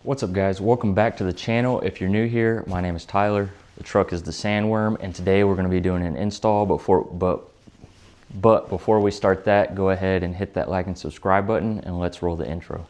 What's up guys, welcome back to the channel. If you're new here, my name is Tyler. The truck is the Sandworm, and today we're going to be doing an install. But before we start that, go ahead and hit that like and subscribe button, and let's roll the intro.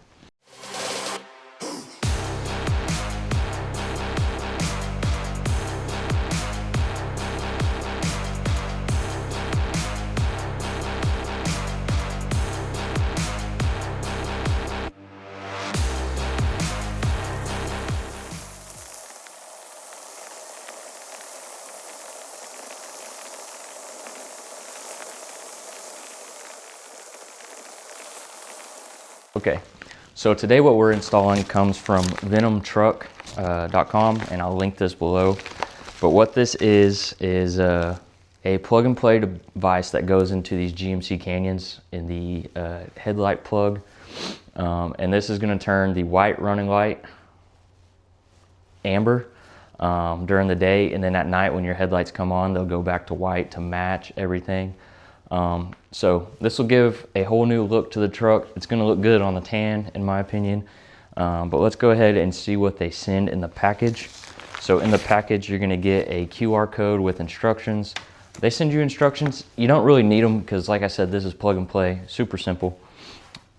Okay, so today what we're installing comes from venomtruck.com, and I'll link this below. But what this is a plug and play device that goes into these GMC Canyons in the headlight plug. And this is going to turn the white running light amber during the day, and then at night when your headlights come on, they'll go back to white to match everything. So this will give a whole new look to the truck. It's going to look good on the tan, in my opinion. But let's go ahead and see what they send in the package. So in the package, you're going to get a QR code with instructions. They send you instructions. You don't really need them because, like I said, this is plug and play, super simple.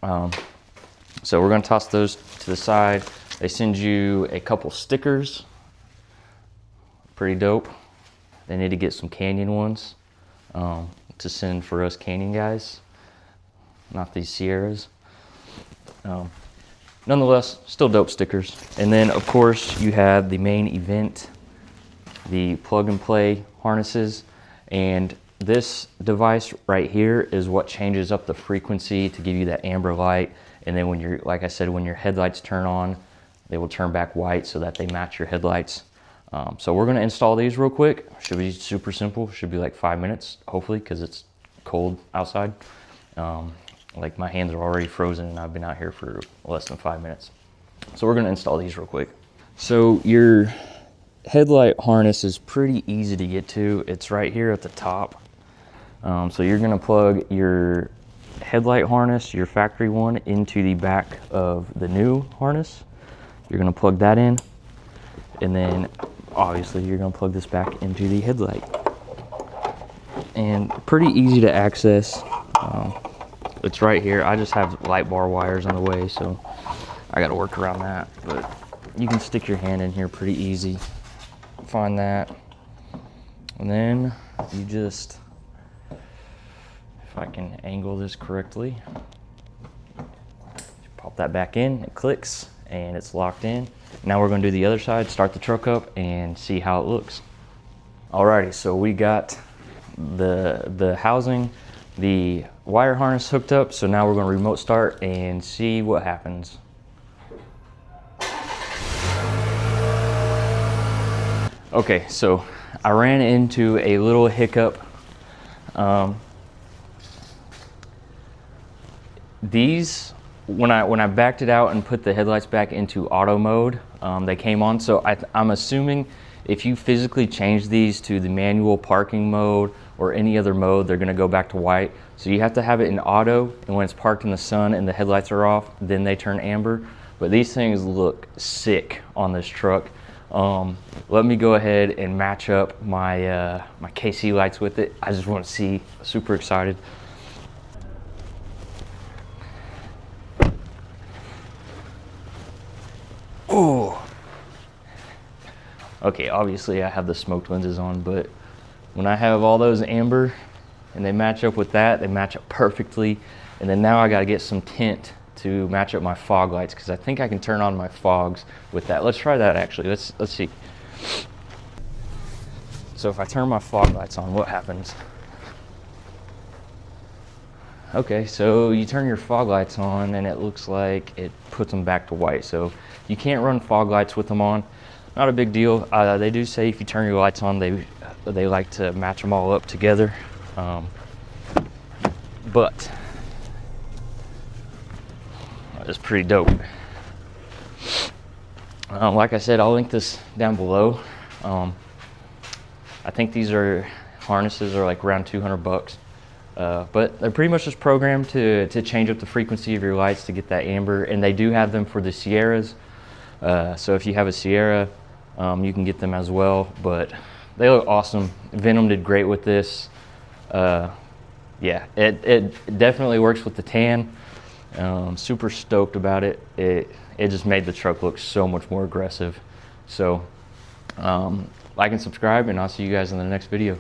So we're going to toss those to the side. They send you a couple stickers. Pretty dope. They need to get some Canyon ones to send for us Canyon guys, not these Sierras. Nonetheless, still dope stickers. And then of course you have the main event, the plug and play harnesses. And this device right here is what changes up the frequency to give you that amber light. And then when you're, like I said, when your headlights turn on, they will turn back white so that they match your headlights. So we're going to install these real quick. Should be super simple. Should be like 5 minutes, hopefully, because it's cold outside. Like my hands are already frozen and I've been out here for less than 5 minutes. So we're going to install these real quick. So your headlight harness is pretty easy to get to. It's right here at the top. So you're going to plug your headlight harness, your factory one, into the back of the new harness. You're going to plug that in, and then obviously you're going to plug this back into the headlight. And pretty easy to access. It's right here. I just have light bar wires on the way, so I got to work around that. But you can stick your hand in here pretty easy. Find that. And then you just, if I can angle this correctly, pop that back in. It clicks and it's locked in. Now we're going to do the other side, start the truck up, and see how it looks. Alrighty, so we got the housing, the wire harness hooked up. So now we're going to remote start and see what happens. Okay, so I ran into a little hiccup. When I backed it out and put the headlights back into auto mode, they came on. So I'm assuming if you physically change these to the manual parking mode or any other mode, they're gonna go back to white. So you have to have it in auto, and when it's parked in the sun and the headlights are off, then they turn amber. But these things look sick on this truck. Let me go ahead and match up my my KC lights with it. I just want to see, super excited. Oh, okay, obviously I have the smoked lenses on, but when I have all those amber and they match up with that, they match up perfectly. And then now I got to get some tint to match up my fog lights, because I think I can turn on my fogs with that. Let's try that actually. Let's see. So if I turn my fog lights on, what happens? Okay, so you turn your fog lights on and it looks like it puts them back to white. So you can't run fog lights with them on. Not a big deal. They do say if you turn your lights on, they like to match them all up together. But it's pretty dope. Like I said, I'll link this down below. I think these harnesses are like around 200 bucks. But they're pretty much just programmed to change up the frequency of your lights to get that amber, and they do have them for the Sierras. So if you have a Sierra, you can get them as well, but they look awesome. Venom did great with this. Yeah, it definitely works with the tan. Super stoked about it. It just made the truck look so much more aggressive. So like and subscribe, and I'll see you guys in the next video.